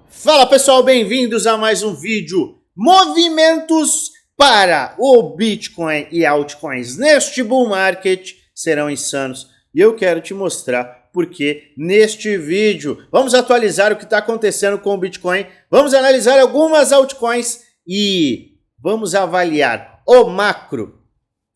Fala pessoal, bem-vindos a mais um vídeo. Movimentos para o Bitcoin e altcoins neste bull market serão insanos. E eu quero te mostrar porque neste vídeo vamos atualizar o que está acontecendo com o Bitcoin, vamos analisar algumas altcoins e vamos avaliar o macro.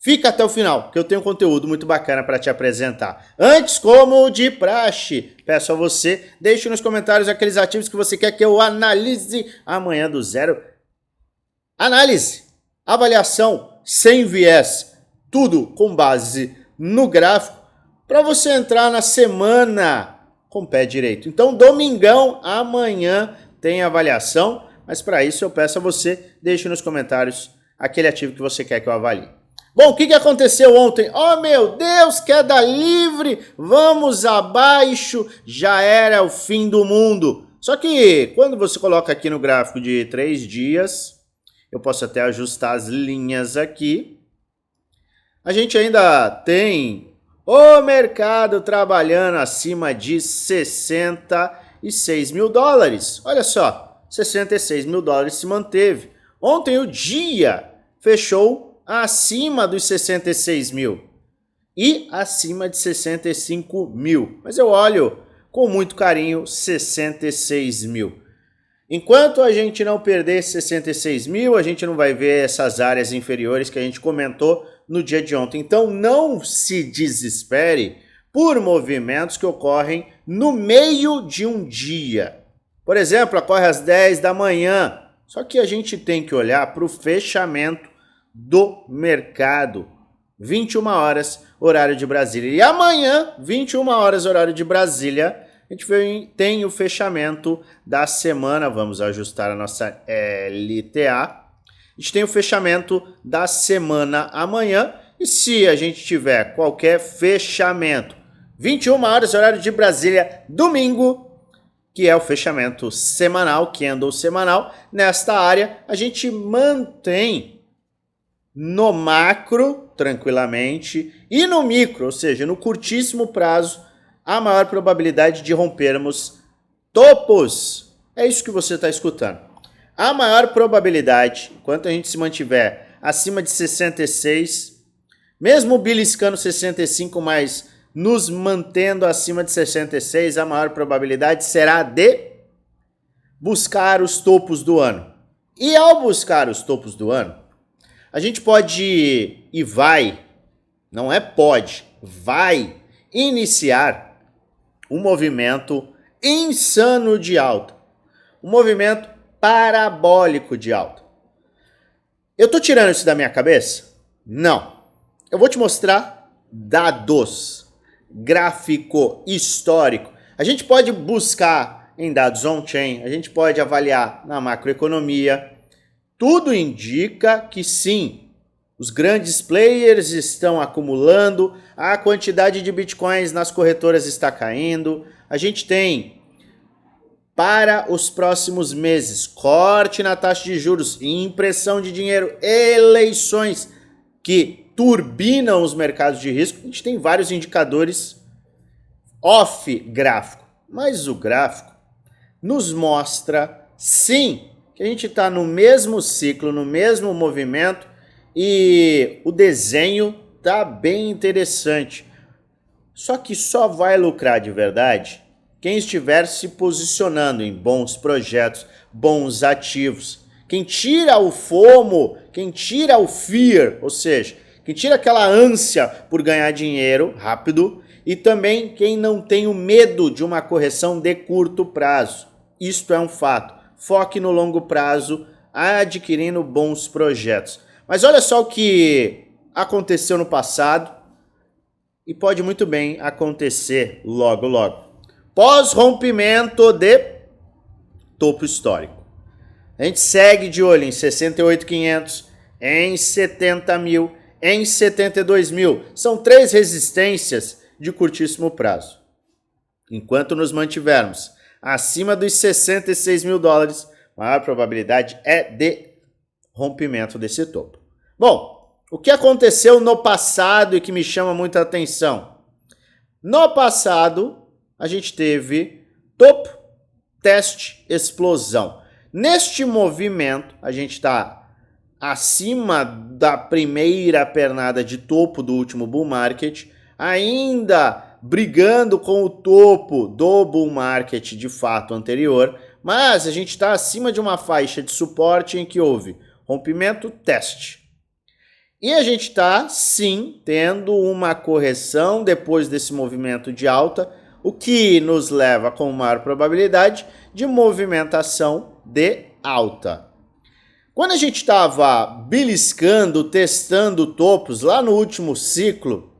Fica até o final, que eu tenho conteúdo muito bacana para te apresentar. Antes, como de praxe, peço a você, deixe nos comentários aqueles ativos que você quer que eu analise amanhã do zero. Análise, avaliação sem viés, tudo com base no gráfico, para você entrar na semana com o pé direito. Então, domingão, amanhã tem avaliação, mas para isso eu peço a você, deixe nos comentários aquele ativo que você quer que eu avalie. Bom, o que aconteceu ontem? Oh, meu Deus, queda livre, vamos abaixo, já era o fim do mundo. Só que quando você coloca aqui no gráfico de 3 dias, eu posso até ajustar as linhas aqui, a gente ainda tem o mercado trabalhando acima de 66 mil dólares. Olha só, 66 mil dólares se manteve. Ontem o dia fechou acima dos 66 mil e acima de 65 mil. Mas eu olho com muito carinho 66 mil. Enquanto a gente não perder 66 mil, a gente não vai ver essas áreas inferiores que a gente comentou no dia de ontem. Então não se desespere por movimentos que ocorrem no meio de um dia. Por exemplo, ocorre às 10 da manhã. Só que a gente tem que olhar para o fechamento do mercado, 21 horas, horário de Brasília. E amanhã, 21 horas, horário de Brasília, a gente tem o fechamento da semana. Vamos ajustar a nossa LTA. A gente tem o fechamento da semana amanhã. E se a gente tiver qualquer fechamento, 21 horas, horário de Brasília, domingo, que é o fechamento semanal, candle semanal, nesta área, a gente mantém no macro, tranquilamente, e no micro, ou seja, no curtíssimo prazo, a maior probabilidade de rompermos topos. É isso que você está escutando. A maior probabilidade, enquanto a gente se mantiver acima de 66, mesmo beliscando 65, mas nos mantendo acima de 66, a maior probabilidade será de buscar os topos do ano. E ao buscar os topos do ano, a gente pode e vai, não é pode, vai iniciar um movimento insano de alta. Um movimento parabólico de alta. Eu tô tirando isso da minha cabeça? Não. Eu vou te mostrar dados, gráfico histórico. A gente pode buscar em dados on-chain, a gente pode avaliar na macroeconomia. Tudo indica que sim, os grandes players estão acumulando, a quantidade de bitcoins nas corretoras está caindo, a gente tem para os próximos meses corte na taxa de juros, impressão de dinheiro, eleições que turbinam os mercados de risco. A gente tem vários indicadores off gráfico, mas o gráfico nos mostra sim que a gente está no mesmo ciclo, no mesmo movimento e o desenho tá bem interessante. Só que só vai lucrar de verdade quem estiver se posicionando em bons projetos, bons ativos. Quem tira o FOMO, quem tira o fear, ou seja, quem tira aquela ânsia por ganhar dinheiro rápido e também quem não tem o medo de uma correção de curto prazo. Isto é um fato. Foque no longo prazo, adquirindo bons projetos. Mas olha só o que aconteceu no passado e pode muito bem acontecer logo, logo. Pós-rompimento de topo histórico. A gente segue de olho em 68.500, em 70 mil, em 72 mil. São 3 resistências de curtíssimo prazo. Enquanto nos mantivermos acima dos 66 mil dólares, a maior probabilidade é de rompimento desse topo. Bom, o que aconteceu no passado e que me chama muita atenção? No passado, a gente teve topo, teste, explosão. Neste movimento, a gente está acima da primeira pernada de topo do último bull market, ainda brigando com o topo do bull market de fato anterior, mas a gente está acima de uma faixa de suporte em que houve rompimento, teste. E a gente está, sim, tendo uma correção depois desse movimento de alta, o que nos leva com maior probabilidade de movimentação de alta. Quando a gente estava beliscando, testando topos lá no último ciclo,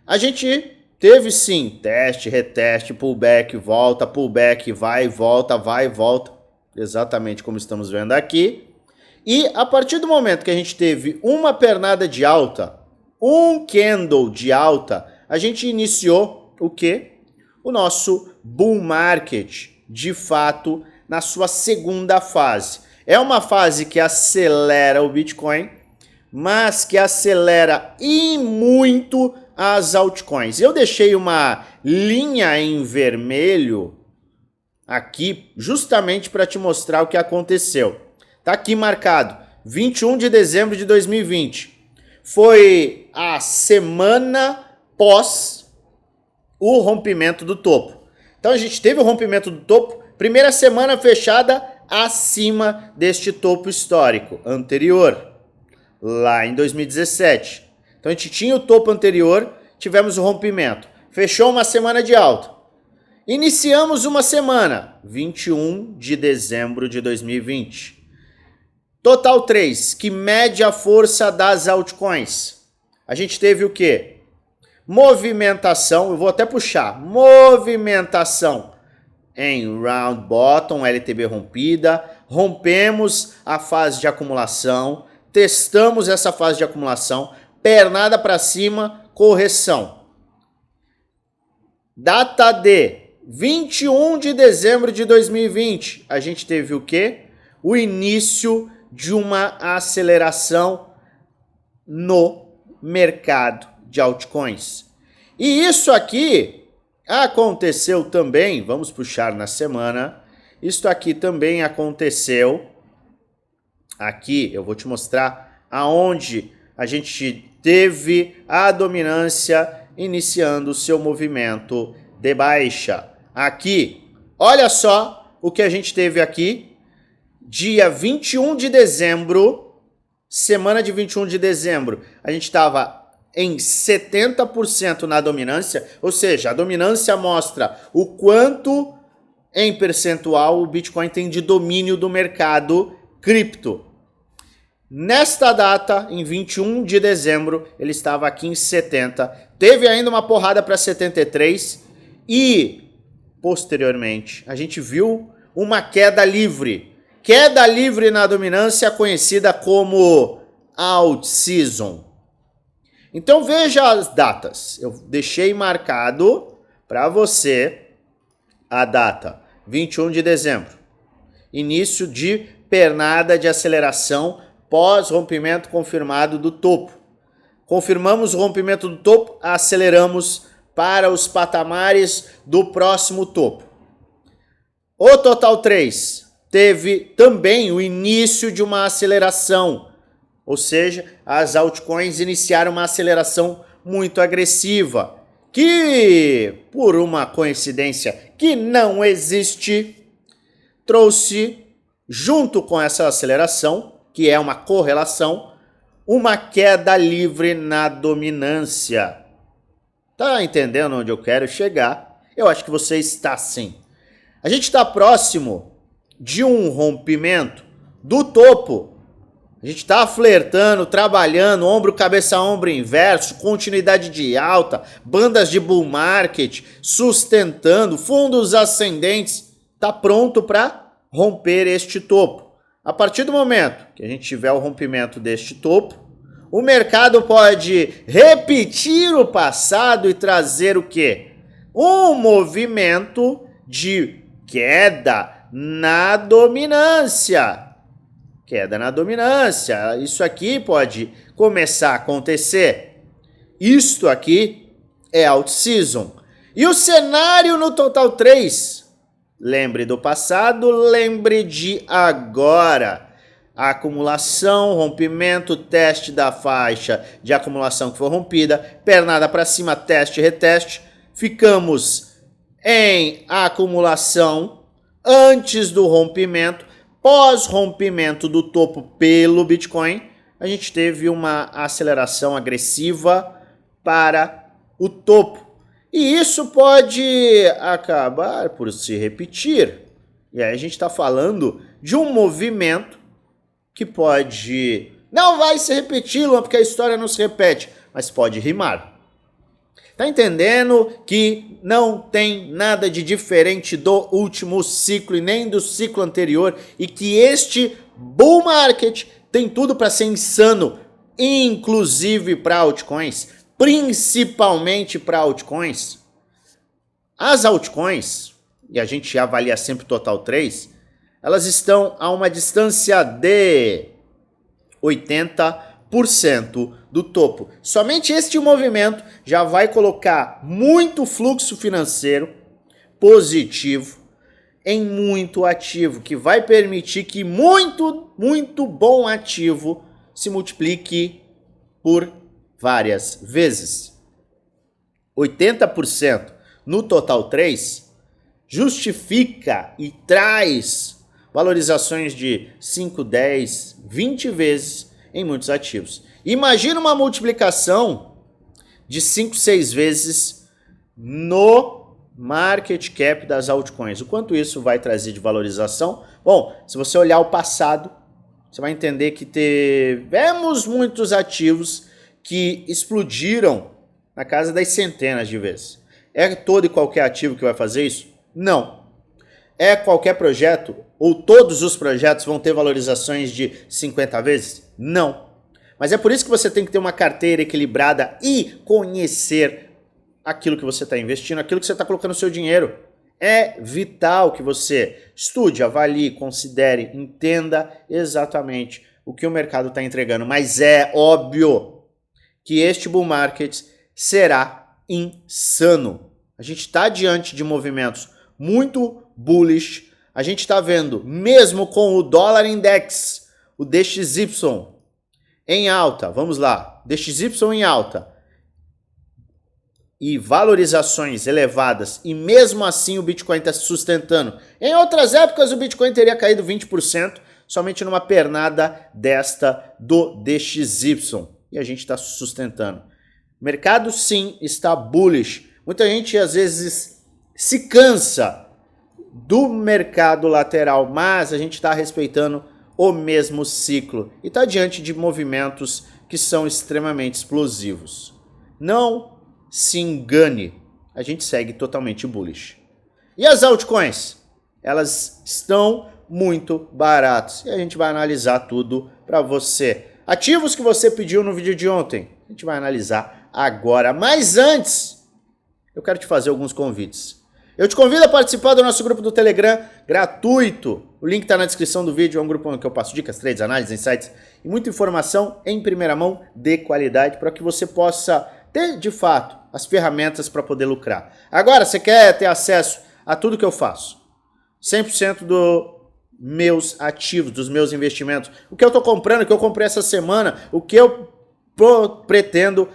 a gente teve sim teste, reteste, pullback, vai, volta, exatamente como estamos vendo aqui. E a partir do momento que a gente teve uma pernada de alta, um candle de alta, a gente iniciou o quê? O nosso bull market, de fato, na sua segunda fase. É uma fase que acelera o Bitcoin, mas que acelera e muito as altcoins. Eu deixei uma linha em vermelho aqui justamente para te mostrar o que aconteceu. Tá aqui marcado, 21 de dezembro de 2020. Foi a semana pós o rompimento do topo. Então a gente teve o rompimento do topo, primeira semana fechada acima deste topo histórico anterior, lá em 2017. Então a gente tinha o topo anterior, tivemos o rompimento. Fechou uma semana de alta. Iniciamos uma semana, 21 de dezembro de 2020. Total 3, que mede a força das altcoins. A gente teve o quê? Movimentação, eu vou até puxar. Movimentação em round bottom, LTB rompida. Rompemos a fase de acumulação. Testamos essa fase de acumulação. Pernada para cima, correção. Data de 21 de dezembro de 2020. A gente teve o quê? O início de uma aceleração no mercado de altcoins. E isso aqui aconteceu também, vamos puxar na semana, isso aqui também aconteceu, aqui eu vou te mostrar aonde a gente teve a dominância iniciando o seu movimento de baixa. Aqui, olha só o que a gente teve aqui, dia 21 de dezembro, semana de 21 de dezembro, a gente estava em 70% na dominância, ou seja, a dominância mostra o quanto em percentual o Bitcoin tem de domínio do mercado cripto. Nesta data, em 21 de dezembro, ele estava aqui em 70, teve ainda uma porrada para 73 e, posteriormente, a gente viu uma queda livre. Queda livre na dominância, conhecida como alt season. Então veja as datas. Eu deixei marcado para você a data 21 de dezembro. Início de pernada de aceleração pós rompimento confirmado do topo. Confirmamos o rompimento do topo, aceleramos para os patamares do próximo topo. O Total 3 teve também o início de uma aceleração, ou seja, as altcoins iniciaram uma aceleração muito agressiva, que, por uma coincidência que não existe, trouxe, junto com essa aceleração, que é uma correlação, uma queda livre na dominância. Tá entendendo onde eu quero chegar? Eu acho que você está sim. A gente está próximo de um rompimento do topo. A gente está flertando, trabalhando, ombro, cabeça, ombro inverso, continuidade de alta, bandas de bull market, sustentando, fundos ascendentes. Está pronto para romper este topo. A partir do momento que a gente tiver o rompimento deste topo, o mercado pode repetir o passado e trazer o quê? Um movimento de queda na dominância. Queda na dominância. Isso aqui pode começar a acontecer. Isto aqui é alt season. E o cenário no Total 3? lembre do passado, lembre de agora. A acumulação, rompimento, teste da faixa de acumulação que foi rompida, pernada para cima, teste, reteste. Ficamos em acumulação antes do rompimento, pós-rompimento do topo pelo Bitcoin, a gente teve uma aceleração agressiva para o topo. E isso pode acabar por se repetir. E aí a gente está falando de um movimento que pode... Não vai se repetir, Luan, porque a história não se repete, mas pode rimar. Tá entendendo que não tem nada de diferente do último ciclo e nem do ciclo anterior e que este bull market tem tudo para ser insano, inclusive para altcoins, principalmente para altcoins. As altcoins, e a gente avalia sempre o total 3, elas estão a uma distância de 80% do topo. Somente este movimento já vai colocar muito fluxo financeiro positivo em muito ativo, que vai permitir que muito bom ativo se multiplique por várias vezes. 80% no total 3 justifica e traz valorizações de 5, 10, 20 vezes em muitos ativos. Imagina uma multiplicação de 5, 6 vezes no market cap das altcoins. O quanto isso vai trazer de valorização? Bom, se você olhar o passado, você vai entender que tivemos muitos ativos que explodiram na casa das centenas de vezes. É todo e qualquer ativo que vai fazer isso? Não. É qualquer projeto ou todos os projetos vão ter valorizações de 50 vezes? Não. Mas é por isso que você tem que ter uma carteira equilibrada e conhecer aquilo que você está investindo, aquilo que você está colocando o seu dinheiro. É vital que você estude, avalie, considere, entenda exatamente o que o mercado está entregando. Mas é óbvio que este bull market será insano. A gente está diante de movimentos muito bullish. A gente está vendo, mesmo com o dólar index, o DXY em alta, vamos lá, DXY em alta, e valorizações elevadas, e mesmo assim o Bitcoin está se sustentando. Em outras épocas o Bitcoin teria caído 20%, somente numa pernada desta do DXY, e a gente está se sustentando. O mercado sim está bullish. Muita gente às vezes se cansa do mercado lateral, mas a gente está respeitando o mesmo ciclo e está diante de movimentos que são extremamente explosivos. Não se engane, a gente segue totalmente bullish. E as altcoins? Elas estão muito baratas e a gente vai analisar tudo para você. Ativos que você pediu no vídeo de ontem, a gente vai analisar agora. Mas antes, eu quero te fazer alguns convites. Eu te convido a participar do nosso grupo do Telegram gratuito. O link está na descrição do vídeo. É um grupo onde eu passo dicas, trades, análises, insights e muita informação em primeira mão de qualidade para que você possa ter, de fato, as ferramentas para poder lucrar. Agora, você quer ter acesso a tudo que eu faço? 100% dos meus ativos, dos meus investimentos. O que eu estou comprando, o que eu comprei essa semana, o que eu pretendo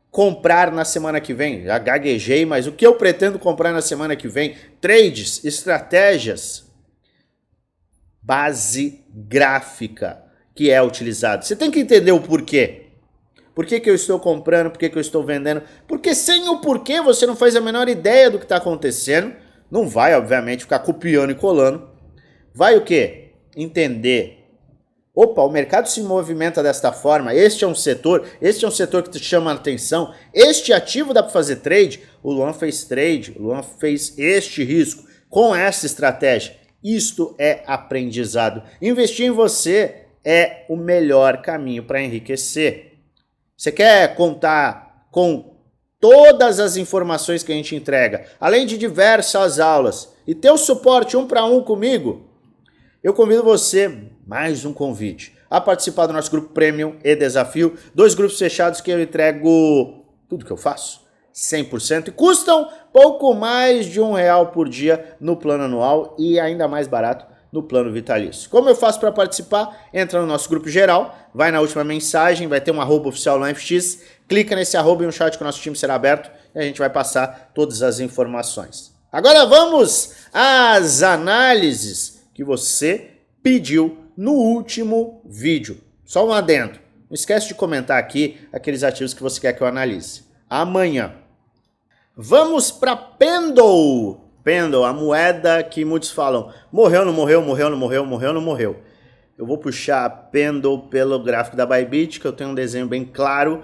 comprar na semana que vem. Já gaguejei, mas o que eu pretendo comprar na semana que vem? Trades, estratégias, base gráfica que é utilizado. Você tem que entender o porquê. Por que eu estou comprando, por que eu estou vendendo? Porque sem o porquê você não faz a menor ideia do que está acontecendo. Não vai, obviamente, ficar copiando e colando. Vai o quê? Entender. Opa, o mercado se movimenta desta forma, este é um setor que te chama a atenção, este ativo dá para fazer trade, o Luan fez trade, o Luan fez este risco com essa estratégia. Isto é aprendizado. Investir em você é o melhor caminho para enriquecer. Você quer contar com todas as informações que a gente entrega, além de diversas aulas, e ter o suporte 1 para 1 comigo? Eu convido você, mais um convite, a participar do nosso grupo Premium e Desafio, 2 grupos fechados que eu entrego tudo que eu faço. 100% e custam pouco mais de R$1 por dia no plano anual e ainda mais barato no plano vitalício. Como eu faço para participar? Entra no nosso grupo geral, vai na última mensagem, vai ter um @oficial LionFX, clica nesse @ e um chat que o nosso time será aberto e a gente vai passar todas as informações. Agora vamos às análises que você pediu no último vídeo. Só um adendo. Não esquece de comentar aqui aqueles ativos que você quer que eu analise. Amanhã. Vamos para Pendle. Pendle, a moeda que muitos falam, morreu, não morreu, morreu, não morreu, morreu, não morreu. Eu vou puxar a Pendle pelo gráfico da Bybit, que eu tenho um desenho bem claro.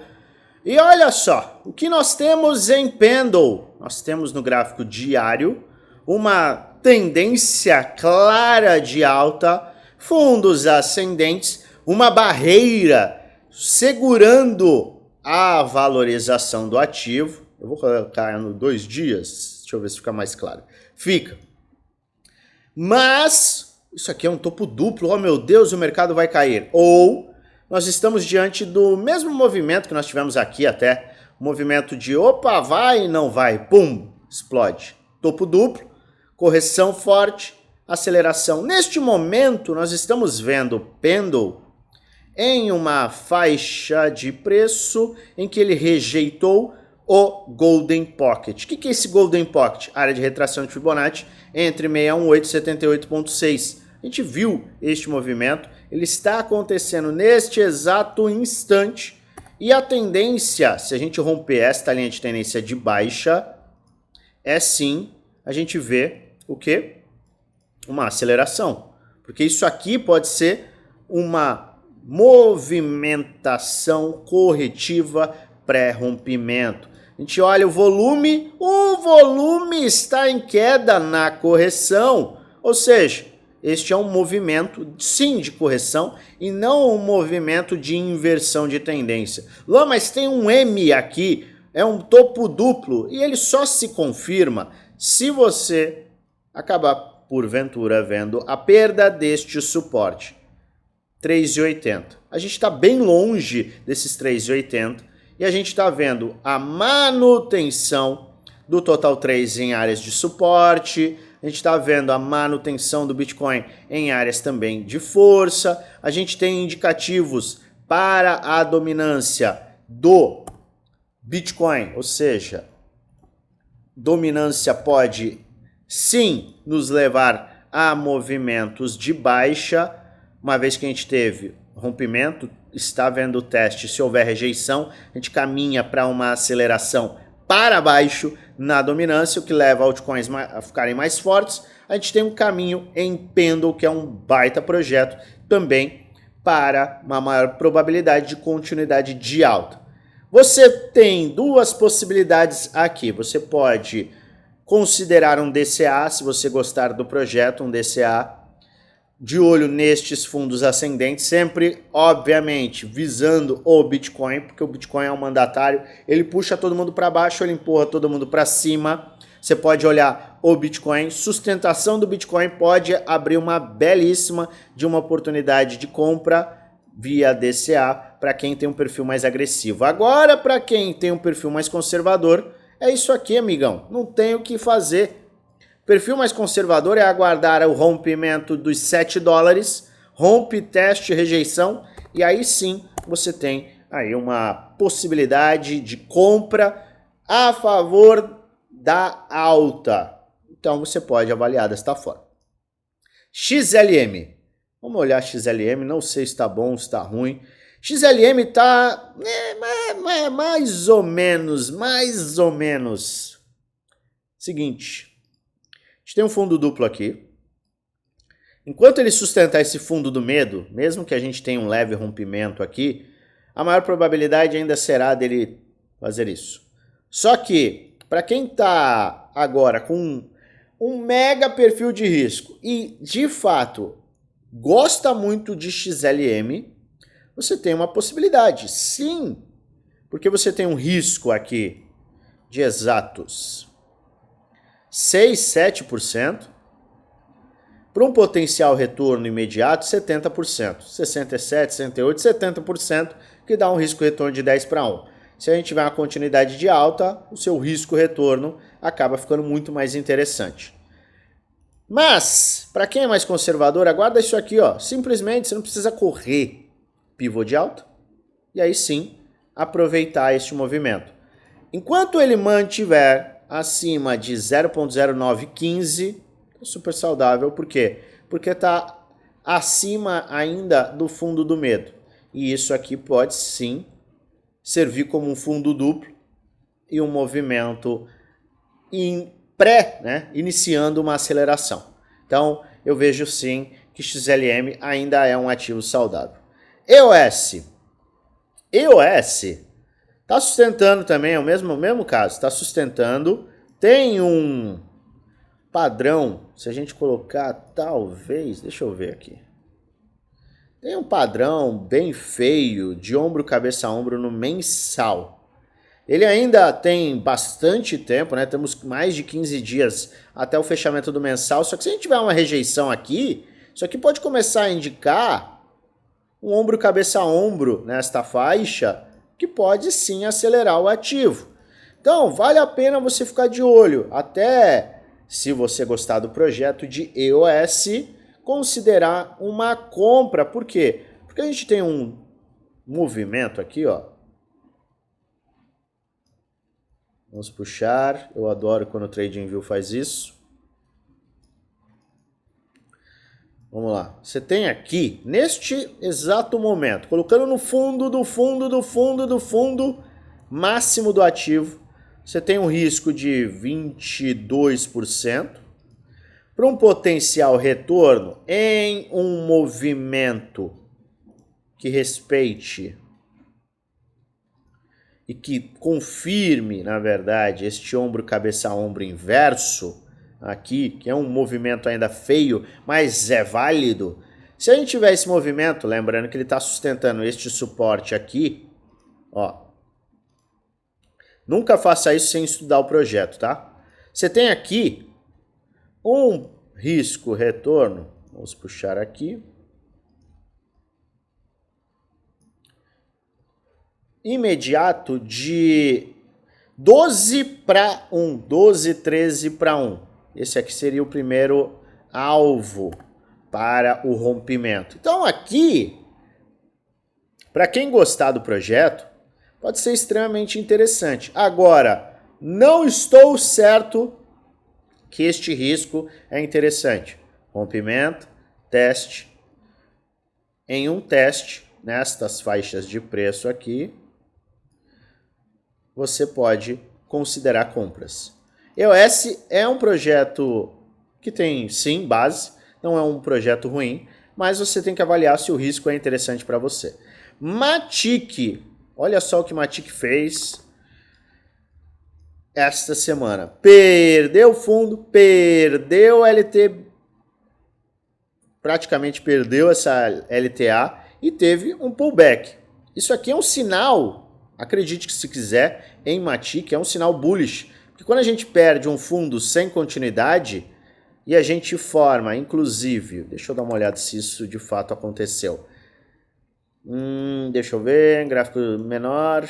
E olha só, o que nós temos em Pendle? Nós temos no gráfico diário uma tendência clara de alta, fundos ascendentes, uma barreira segurando a valorização do ativo. Eu vou colocar no 2 dias, deixa eu ver se fica mais claro. Fica. Mas isso aqui é um topo duplo, oh meu Deus, o mercado vai cair. Ou nós estamos diante do mesmo movimento que nós tivemos aqui até, movimento de opa, vai e não vai, pum, explode. Topo duplo, correção forte, aceleração. Neste momento nós estamos vendo Pendle em uma faixa de preço em que ele rejeitou o Golden Pocket. O que é esse Golden Pocket? Área de retração de Fibonacci entre 618 e 78,6. A gente viu este movimento, ele está acontecendo neste exato instante e a tendência, se a gente romper esta linha de tendência de baixa, é sim a gente vê o quê? Uma aceleração. Porque isso aqui pode ser uma movimentação corretiva pré-rompimento. A gente olha o volume está em queda na correção, ou seja, este é um movimento sim de correção e não um movimento de inversão de tendência. Lá, mas tem um M aqui, é um topo duplo e ele só se confirma se você acabar porventura vendo a perda deste suporte. 3,80. A gente está bem longe desses 3,80 e a gente está vendo a manutenção do Total 3 em áreas de suporte, a gente está vendo a manutenção do Bitcoin em áreas também de força, a gente tem indicativos para a dominância do Bitcoin, ou seja, dominância pode sim nos levar a movimentos de baixa, uma vez que a gente teve rompimento, está vendo o teste, se houver rejeição, a gente caminha para uma aceleração para baixo na dominância, o que leva altcoins a ficarem mais fortes. A gente tem um caminho em Pendle, que é um baita projeto, também para uma maior probabilidade de continuidade de alta. Você tem duas possibilidades aqui, você pode considerar um DCA, se você gostar do projeto, um DCA, de olho nestes fundos ascendentes, sempre, obviamente, visando o Bitcoin, porque o Bitcoin é um mandatário, ele puxa todo mundo para baixo, ele empurra todo mundo para cima. Você pode olhar o Bitcoin, sustentação do Bitcoin pode abrir uma belíssima de uma oportunidade de compra via DCA para quem tem um perfil mais agressivo. Agora, para quem tem um perfil mais conservador, é isso aqui, amigão, não tem o que fazer. Perfil mais conservador é aguardar o rompimento dos $7, rompe, teste, rejeição, e aí sim você tem aí uma possibilidade de compra a favor da alta. Então você pode avaliar desta forma. XLM. Vamos olhar XLM, não sei se está bom, se está ruim. XLM está mais ou menos. Seguinte. A gente tem um fundo duplo aqui. Enquanto ele sustentar esse fundo do medo, mesmo que a gente tenha um leve rompimento aqui, a maior probabilidade ainda será dele fazer isso. Só que, para quem está agora com um mega perfil de risco e, de fato, gosta muito de XLM, você tem uma possibilidade, sim, porque você tem um risco aqui de exatos 6, 7%, para um potencial retorno imediato 70%, 67, 68, 70%, que dá um risco retorno de 10 para 1. se a gente tiver uma continuidade de alta, o seu risco-retorno acaba ficando muito mais interessante. Mas, para quem é mais conservador, aguarda isso aqui, ó. Simplesmente você não precisa correr pivô de alta e aí sim aproveitar este movimento. Enquanto ele mantiver acima de 0.0915, é super saudável. Por quê? Porque está acima ainda do fundo do medo. E isso aqui pode sim servir como um fundo duplo e um movimento iniciando uma aceleração. Então, eu vejo sim que XLM ainda é um ativo saudável. EOS está sustentando também, é o mesmo caso, está sustentando, tem um padrão, se a gente colocar talvez, deixa eu ver aqui, tem um padrão bem feio de ombro, cabeça a ombro no mensal. Ele ainda tem bastante tempo, né? Temos mais de 15 dias até o fechamento do mensal. Só que se a gente tiver uma rejeição aqui, isso aqui pode começar a indicar um ombro, cabeça a ombro nesta faixa, que pode sim acelerar o ativo. Então, vale a pena você ficar de olho. Até, se você gostar do projeto de EOS, considerar uma compra. Por quê? Porque a gente tem um movimento aqui, ó. Vamos puxar. Eu adoro quando o TradingView faz isso. Vamos lá. Você tem aqui, neste exato momento, colocando no fundo do fundo máximo do ativo, você tem um risco de 22% para um potencial retorno em um movimento que respeite e que confirme, na verdade, este ombro, cabeça a ombro inverso aqui, que é um movimento ainda feio, mas é válido. Se a gente tiver esse movimento, lembrando que ele está sustentando este suporte aqui, ó, nunca faça isso sem estudar o projeto, tá? Você tem aqui um risco retorno, vamos puxar aqui, imediato de 12 para 1, 12, 13 para 1. Esse aqui seria o primeiro alvo para o rompimento. Então aqui, para quem gostar do projeto, pode ser extremamente interessante. Agora, não estou certo que este risco é interessante. Rompimento, teste. Em um teste, nestas faixas de preço aqui, você pode considerar compras. EOS é um projeto que tem, sim, base, não é um projeto ruim, mas você tem que avaliar se o risco é interessante para você. Matic, olha só o que Matic fez esta semana. Perdeu fundo, perdeu LT, praticamente perdeu essa LTA e teve um pullback. Isso aqui é um sinal, acredite que se quiser, em Matic, é um sinal bullish. Porque quando a gente perde um fundo sem continuidade e a gente forma, inclusive, deixa eu dar uma olhada se isso de fato aconteceu. Deixa eu ver, gráfico menor.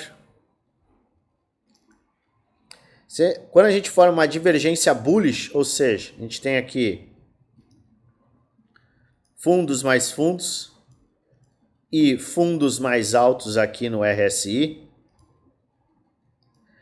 Quando a gente forma uma divergência bullish, ou seja, a gente tem aqui fundos mais fundos e fundos mais altos aqui no RSI,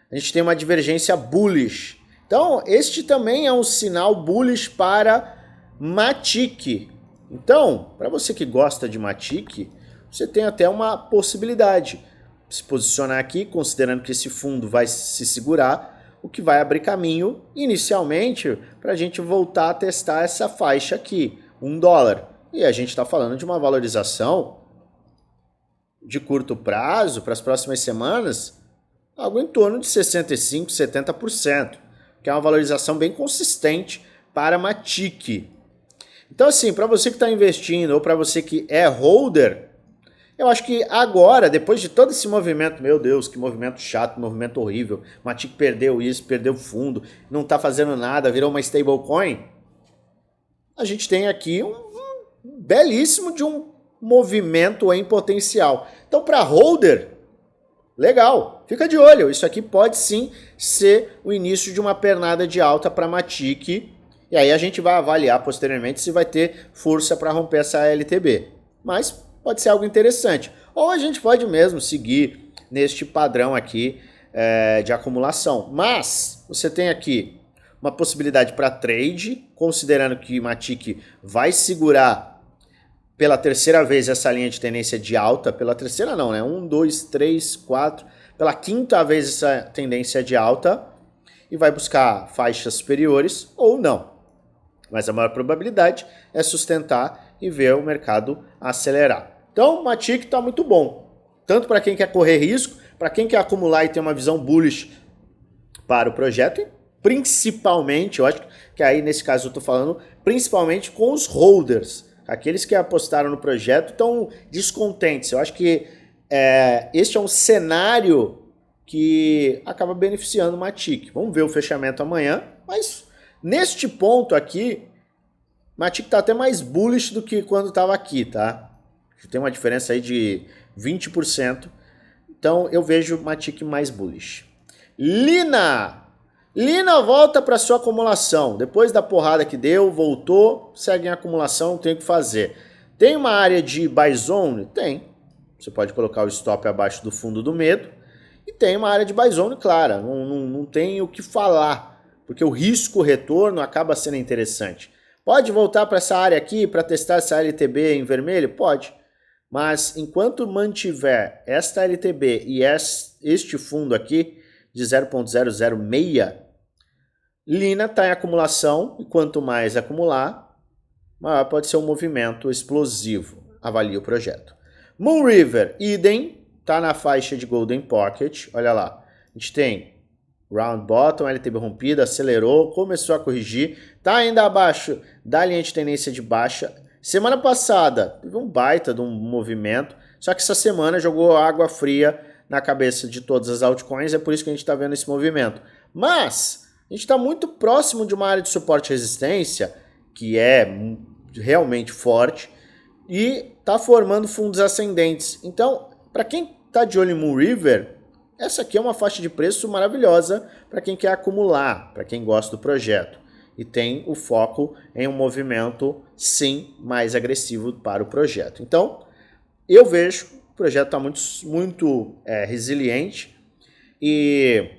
a gente tem uma divergência bullish. Então, este também é um sinal bullish para Matic. Então, para você que gosta de Matic, você tem até uma possibilidade. Se posicionar aqui, considerando que esse fundo vai se segurar, o que vai abrir caminho, inicialmente, para a gente voltar a testar essa faixa aqui, $1. E a gente está falando de uma valorização de curto prazo, para as próximas semanas, algo em torno de 65%, 70%, que é uma valorização bem consistente para Matic. Então, assim, para você que está investindo ou para você que é holder, eu acho que agora, depois de todo esse movimento, meu Deus, que movimento chato, movimento horrível, Matic perdeu isso, perdeu fundo, não está fazendo nada, virou uma stablecoin, a gente tem aqui um belíssimo de um movimento em potencial. Então, para holder, Legal, fica de olho. Isso aqui pode sim ser o início de uma pernada de alta para Matic. E aí a gente vai avaliar posteriormente se vai ter força para romper essa LTB. Mas pode ser algo interessante. Ou a gente pode mesmo seguir neste padrão aqui de acumulação. Mas você tem aqui uma possibilidade para trade, considerando que Matic vai segurar pela terceira vez essa linha de tendência de alta. Pela terceira não, né? 1, 2, 3, 4. Pela quinta vez essa tendência de alta. E vai buscar faixas superiores ou não. Mas a maior probabilidade é sustentar e ver o mercado acelerar. Então, o Matic está muito bom. Tanto para quem quer correr risco, para quem quer acumular e ter uma visão bullish para o projeto. E principalmente, eu acho que aí nesse caso eu estou falando, principalmente com os holders. Aqueles que apostaram no projeto estão descontentes. Eu acho que este é um cenário que acaba beneficiando o Matic. Vamos ver o fechamento amanhã, mas neste ponto aqui, Matic está até mais bullish do que quando estava aqui, tá? Tem uma diferença aí de 20%. Então eu vejo Matic mais bullish. Lina volta para sua acumulação. Depois da porrada que deu, voltou, segue em acumulação, não tem o que fazer. Tem uma área de buy zone? Tem. Você pode colocar o stop abaixo do fundo do medo. E tem uma área de buy zone clara. Não tem o que falar, porque o risco-retorno acaba sendo interessante. Pode voltar para essa área aqui para testar essa LTB em vermelho? Pode. Mas enquanto mantiver esta LTB e este fundo aqui de 0.006, Lina está em acumulação e quanto mais acumular, maior pode ser um movimento explosivo. Avalie o projeto. Moonriver, idem, está na faixa de Golden Pocket. Olha lá, a gente tem round bottom, LTB rompida, acelerou, começou a corrigir, está ainda abaixo da linha de tendência de baixa. Semana passada teve um baita de um movimento, só que essa semana jogou água fria na cabeça de todas as altcoins, é por isso que a gente está vendo esse movimento. Mas a gente está muito próximo de uma área de suporte e resistência, que é realmente forte, e está formando fundos ascendentes. Então, para quem está de olho em Moonriver, essa aqui é uma faixa de preço maravilhosa para quem quer acumular, para quem gosta do projeto. E tem o foco em um movimento, sim, mais agressivo para o projeto. Então, eu vejo o projeto está muito resiliente e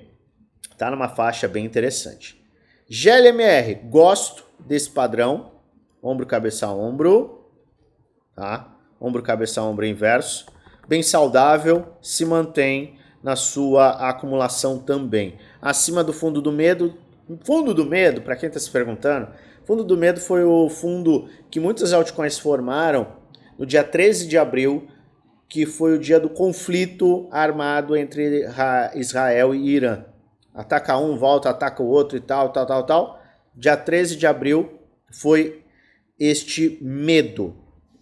está numa faixa bem interessante. GLMR, gosto desse padrão. Ombro, cabeça, ombro. Tá? Ombro, cabeça, ombro inverso. Bem saudável, se mantém na sua acumulação também. Acima do fundo do medo. Fundo do medo, para quem está se perguntando, fundo do medo foi o fundo que muitas altcoins formaram no dia 13 de abril, que foi o dia do conflito armado entre Israel e Irã. Ataca um, volta, ataca o outro e tal. Dia 13 de abril foi este medo.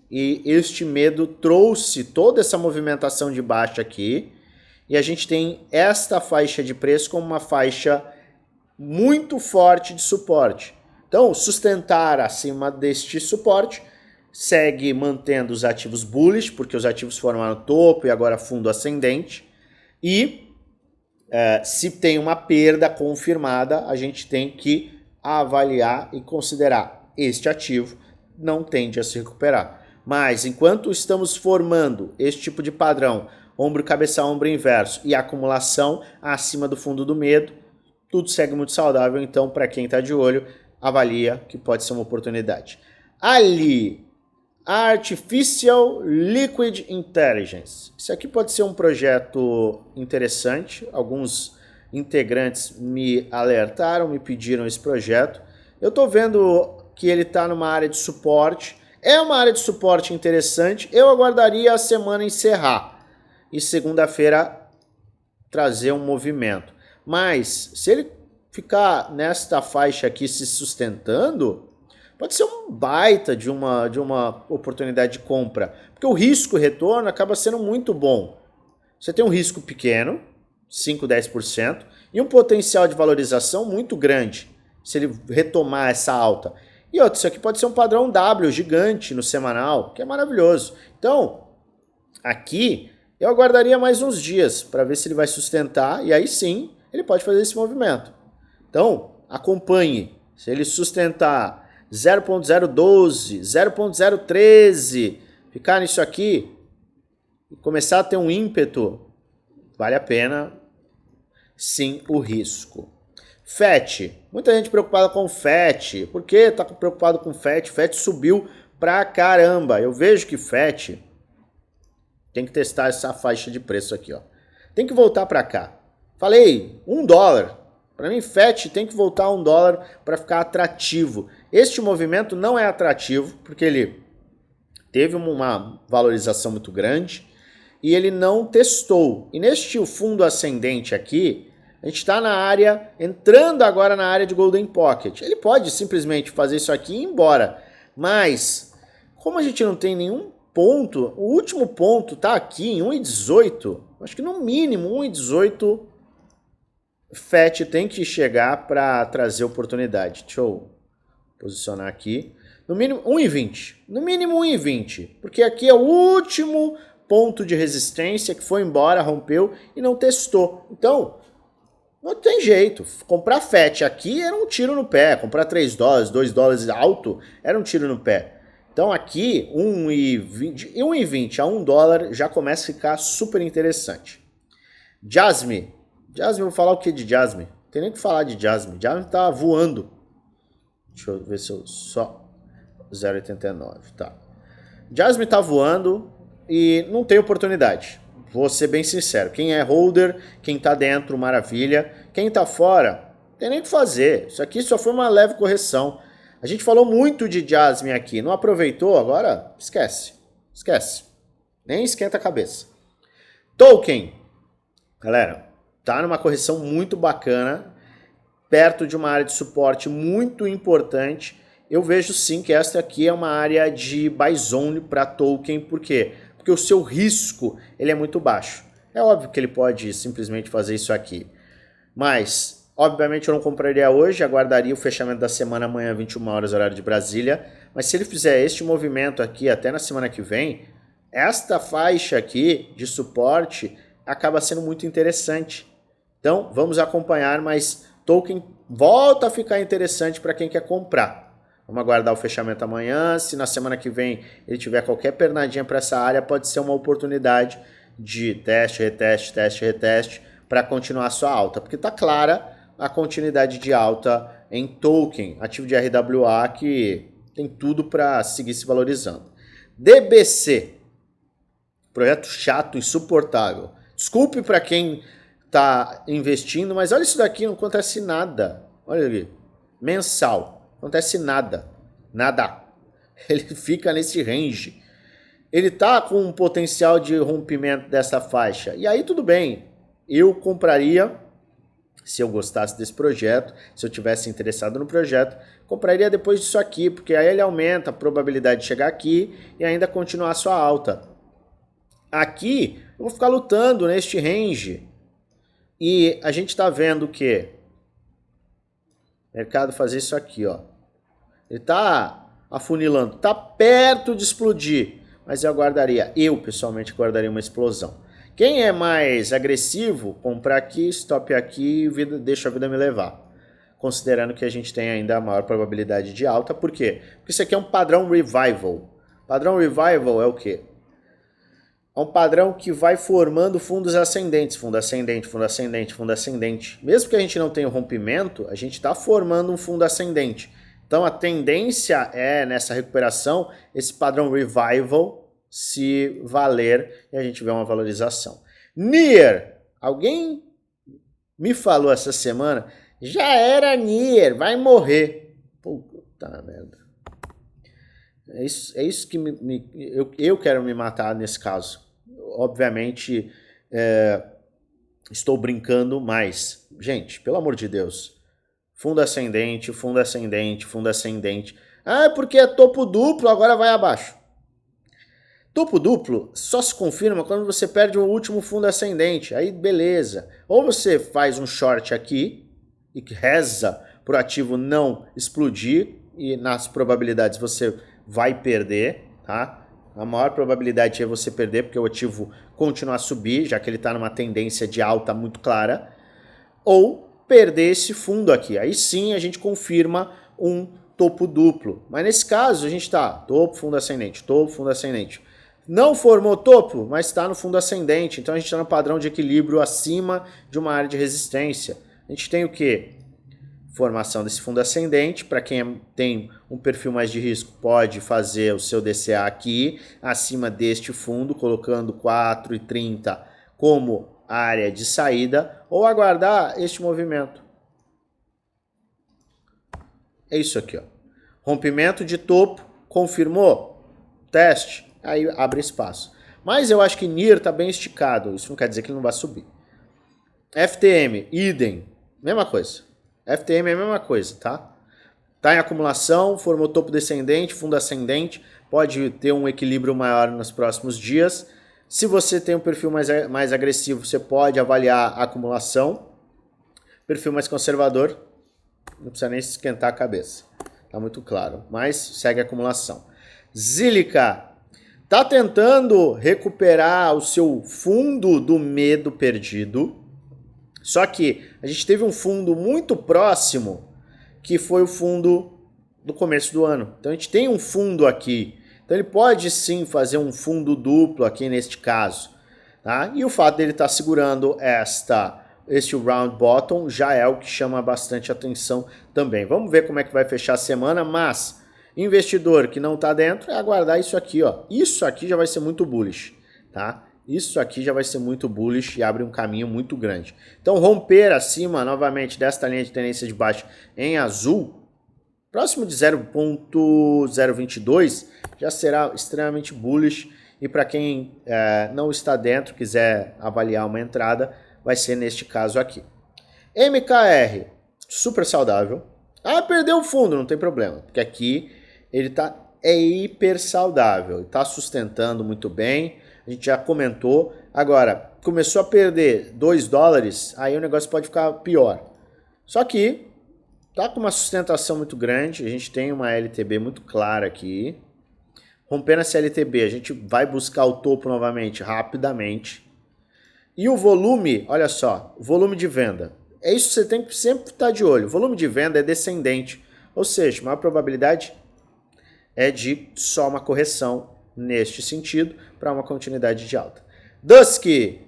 E este medo trouxe toda essa movimentação de baixa aqui. E a gente tem esta faixa de preço como uma faixa muito forte de suporte. Então, sustentar acima deste suporte, segue mantendo os ativos bullish, porque os ativos formaram topo e agora fundo ascendente. E se tem uma perda confirmada, a gente tem que avaliar e considerar este ativo não tende a se recuperar. Mas enquanto estamos formando este tipo de padrão, ombro, cabeça, ombro inverso e acumulação acima do fundo do medo, tudo segue muito saudável. Então, para quem está de olho, avalia que pode ser uma oportunidade. Ali, Artificial Liquid Intelligence. Isso aqui pode ser um projeto interessante. Alguns integrantes me alertaram, me pediram esse projeto. Eu estou vendo que ele está numa área de suporte. É uma área de suporte interessante. Eu aguardaria a semana encerrar e segunda-feira trazer um movimento. Mas se ele ficar nesta faixa aqui se sustentando, pode ser um baita de uma oportunidade de compra. Porque o risco-retorno acaba sendo muito bom. Você tem um risco pequeno, 5, 10%, e um potencial de valorização muito grande, se ele retomar essa alta. E outro, isso aqui pode ser um padrão W gigante no semanal, que é maravilhoso. Então, aqui Eu aguardaria mais uns dias para ver se ele vai sustentar e aí sim ele pode fazer esse movimento. Então, acompanhe. Se ele sustentar 0.012, 0.013, ficar nisso aqui e começar a ter um ímpeto, vale a pena sim o risco. FET. Muita gente preocupada com FET. Por que está preocupado com FET? FET subiu pra caramba. Eu vejo que FET tem que testar essa faixa de preço aqui, ó. Tem que voltar para cá. Falei, $1. Para mim, FET tem que voltar a $1 para ficar atrativo. Este movimento não é atrativo, porque ele teve uma valorização muito grande e ele não testou. E neste fundo ascendente aqui, a gente está na área, entrando agora na área de Golden Pocket. Ele pode simplesmente fazer isso aqui e ir embora. Mas, como a gente não tem nenhum ponto, o último ponto está aqui em 1,18. Acho que no mínimo 1,18 FET tem que chegar para trazer oportunidade. Deixa eu posicionar aqui. No mínimo 1,20. No mínimo 1,20. Porque aqui é o último ponto de resistência que foi embora, rompeu e não testou. Então, não tem jeito. Comprar FET aqui era um tiro no pé. Comprar $3, $2 alto era um tiro no pé. Então aqui, 1,20 a $1 já começa a ficar super interessante. Jasmine. Jasmine, vou falar o que de Jasmine? Não tem nem o que falar de Jasmine. Jasmine tá voando. Deixa eu ver se eu só... 0,89, tá. Jasmine tá voando e não tem oportunidade. Vou ser bem sincero. Quem é holder, quem tá dentro, maravilha. Quem tá fora, não tem nem o que fazer. Isso aqui só foi uma leve correção. A gente falou muito de Jasmine aqui. Não aproveitou? Agora esquece. Esquece. Nem esquenta a cabeça. Token. Galera, tá numa correção muito bacana. Perto de uma área de suporte muito importante. Eu vejo sim que esta aqui é uma área de buy zone para token. Por quê? Porque o seu risco ele é muito baixo. É óbvio que ele pode simplesmente fazer isso aqui. Mas, obviamente eu não compraria hoje, aguardaria o fechamento da semana amanhã, 21 horas, horário de Brasília. Mas se ele fizer este movimento aqui até na semana que vem, esta faixa aqui de suporte acaba sendo muito interessante. Então, vamos acompanhar, mas token volta a ficar interessante para quem quer comprar. Vamos aguardar o fechamento amanhã. Se na semana que vem ele tiver qualquer pernadinha para essa área, pode ser uma oportunidade de teste, reteste, teste, reteste para continuar a sua alta. Porque está clara a continuidade de alta em token, ativo de RWA que tem tudo para seguir se valorizando. DBC, projeto chato, insuportável. Desculpe para quem está investindo, mas olha isso daqui, não acontece nada. Olha aqui, mensal. Não acontece nada. Nada. Ele fica nesse range. Ele tá com um potencial de rompimento dessa faixa. E aí tudo bem. Eu compraria, se eu gostasse desse projeto, se eu tivesse interessado no projeto, compraria depois disso aqui, porque aí ele aumenta a probabilidade de chegar aqui e ainda continuar a sua alta. Aqui eu vou ficar lutando neste range. E a gente está vendo que o mercado fazer isso aqui, ó. Ele tá afunilando, tá perto de explodir, mas eu pessoalmente guardaria uma explosão. Quem é mais agressivo, comprar aqui, stop aqui e deixa a vida me levar. Considerando que a gente tem ainda a maior probabilidade de alta, por quê? Porque isso aqui é um padrão revival. Padrão revival é o quê? É um padrão que vai formando fundos ascendentes, fundo ascendente, fundo ascendente, fundo ascendente. Mesmo que a gente não tenha o rompimento, a gente está formando um fundo ascendente. Então a tendência é, nessa recuperação, esse padrão revival se valer e a gente vê uma valorização. NIR, alguém me falou essa semana, já era NIR, vai morrer. Puta merda. É isso que eu quero me matar nesse caso. Obviamente, estou brincando, mas, gente, pelo amor de Deus, fundo ascendente, fundo ascendente, fundo ascendente. Ah, porque é topo duplo, agora vai abaixo. Topo duplo só se confirma quando você perde o último fundo ascendente, aí beleza. Ou você faz um short aqui e reza para o ativo não explodir e nas probabilidades você vai perder, tá? A maior probabilidade é você perder, porque o ativo continua a subir, já que ele está numa tendência de alta muito clara. Ou perder esse fundo aqui. Aí sim a gente confirma um topo duplo. Mas nesse caso a gente está topo, fundo ascendente, topo, fundo ascendente. Não formou topo, mas está no fundo ascendente. Então a gente está no padrão de equilíbrio acima de uma área de resistência. A gente tem o quê? Formação desse fundo ascendente. Para quem tem um perfil mais de risco, pode fazer o seu DCA aqui, acima deste fundo, colocando 4,30 como área de saída, ou aguardar este movimento. É isso aqui, ó. Rompimento de topo, confirmou, teste, aí abre espaço. Mas eu acho que NIR está bem esticado, isso não quer dizer que ele não vai subir. FTM, idem, mesma coisa. FTM é a mesma coisa, tá? Tá em acumulação, formou topo descendente, fundo ascendente, pode ter um equilíbrio maior nos próximos dias. Se você tem um perfil mais agressivo, você pode avaliar a acumulação. Perfil mais conservador, não precisa nem esquentar a cabeça. Tá muito claro, mas segue a acumulação. Zilliqa tá tentando recuperar o seu fundo do medo perdido. Só que a gente teve um fundo muito próximo, que foi o fundo do começo do ano. Então a gente tem um fundo aqui. Então ele pode sim fazer um fundo duplo aqui neste caso. Tá? E o fato dele estar segurando este round bottom já é o que chama bastante atenção também. Vamos ver como é que vai fechar a semana, mas investidor que não está dentro é aguardar isso aqui. Ó. Isso aqui já vai ser muito bullish. Tá? Isso aqui já vai ser muito bullish e abre um caminho muito grande. Então romper acima novamente desta linha de tendência de baixa em azul, próximo de 0.022, já será extremamente bullish. E para quem não está dentro, quiser avaliar uma entrada, vai ser neste caso aqui. MKR, super saudável. Ah, perdeu o fundo, não tem problema, porque aqui ele é hiper saudável, está sustentando muito bem. A gente já comentou. Agora, começou a perder 2 dólares, aí o negócio pode ficar pior. Só que tá com uma sustentação muito grande, a gente tem uma LTB muito clara aqui. Rompendo essa LTB, a gente vai buscar o topo novamente, rapidamente. E o volume, olha só, o volume de venda. É isso que você tem que sempre estar de olho. O volume de venda é descendente, ou seja, a maior probabilidade é de só uma correção neste sentido para uma continuidade de alta. Dusky,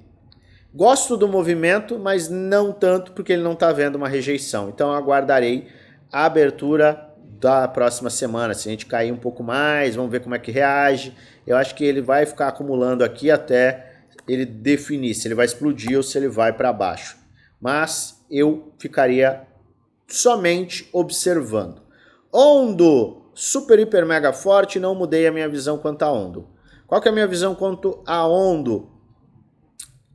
gosto do movimento, mas não tanto porque ele não está vendo uma rejeição. Então eu aguardarei a abertura da próxima semana. Se a gente cair um pouco mais, vamos ver como é que reage. Eu acho que ele vai ficar acumulando aqui até ele definir se ele vai explodir ou se ele vai para baixo. Mas eu ficaria somente observando. Ondo, super, hiper, mega forte, não mudei a minha visão quanto a Ondo. Qual que é a minha visão quanto a Ondo?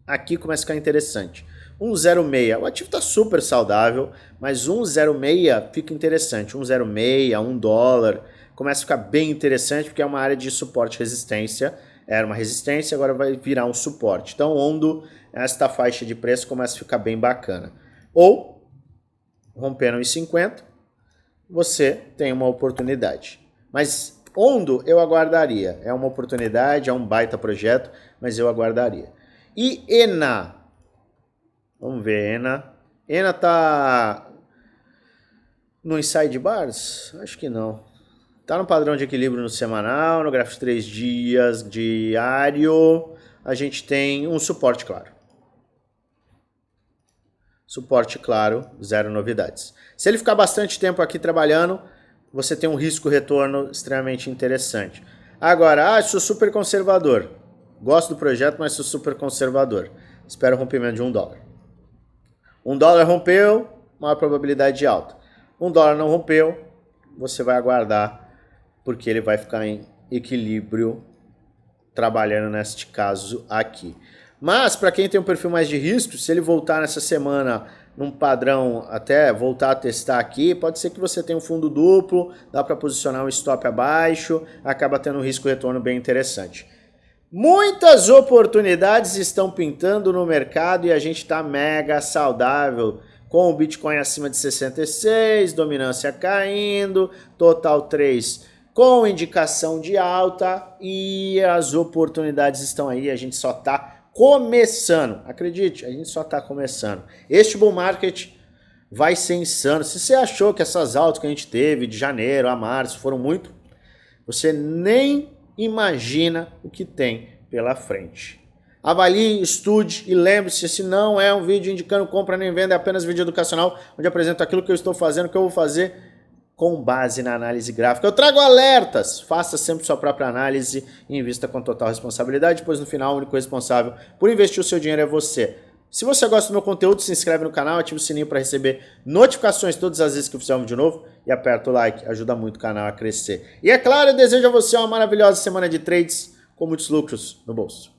Aqui começa a ficar interessante. 1,06, o ativo está super saudável, mas 1,06 fica interessante. 1,06, 1 dólar, começa a ficar bem interessante porque é uma área de suporte e resistência. Era uma resistência, agora vai virar um suporte. Então, Ondo, esta faixa de preço começa a ficar bem bacana. Ou, rompendo em 50, você tem uma oportunidade. Mas Ondo eu aguardaria. É uma oportunidade, é um baita projeto, mas eu aguardaria. E ENA. Vamos ver, ENA. ENA tá no inside bars? Acho que não. Tá no padrão de equilíbrio no semanal, no gráfico de 3 dias, diário. A gente tem um suporte claro. Suporte claro, zero novidades. Se ele ficar bastante tempo aqui trabalhando, você tem um risco-retorno extremamente interessante. Agora, sou super conservador. Gosto do projeto, mas sou super conservador. Espero o rompimento de 1 dólar. 1 dólar rompeu, maior probabilidade de alta. 1 dólar não rompeu, você vai aguardar, porque ele vai ficar em equilíbrio trabalhando neste caso aqui. Mas para quem tem um perfil mais de risco, se ele voltar nessa semana num padrão, até voltar a testar aqui, pode ser que você tenha um fundo duplo, dá para posicionar um stop abaixo, acaba tendo um risco-retorno bem interessante. Muitas oportunidades estão pintando no mercado e a gente está mega saudável, com o Bitcoin acima de 66, dominância caindo, total 3 com indicação de alta e as oportunidades estão aí, a gente só está começando. Acredite, a gente só está começando. Este bull market vai ser insano. Se você achou que essas altas que a gente teve de janeiro a março foram muito, você nem imagina o que tem pela frente. Avalie, estude e lembre-se, esse não é um vídeo indicando compra nem venda, é apenas vídeo educacional, onde apresento aquilo que eu estou fazendo, que eu vou fazer com base na análise gráfica. Eu trago alertas, faça sempre sua própria análise e invista com total responsabilidade, pois no final o único responsável por investir o seu dinheiro é você. Se você gosta do meu conteúdo, se inscreve no canal, ativa o sininho para receber notificações todas as vezes que eu fizer um vídeo novo e aperta o like, ajuda muito o canal a crescer. E é claro, eu desejo a você uma maravilhosa semana de trades com muitos lucros no bolso.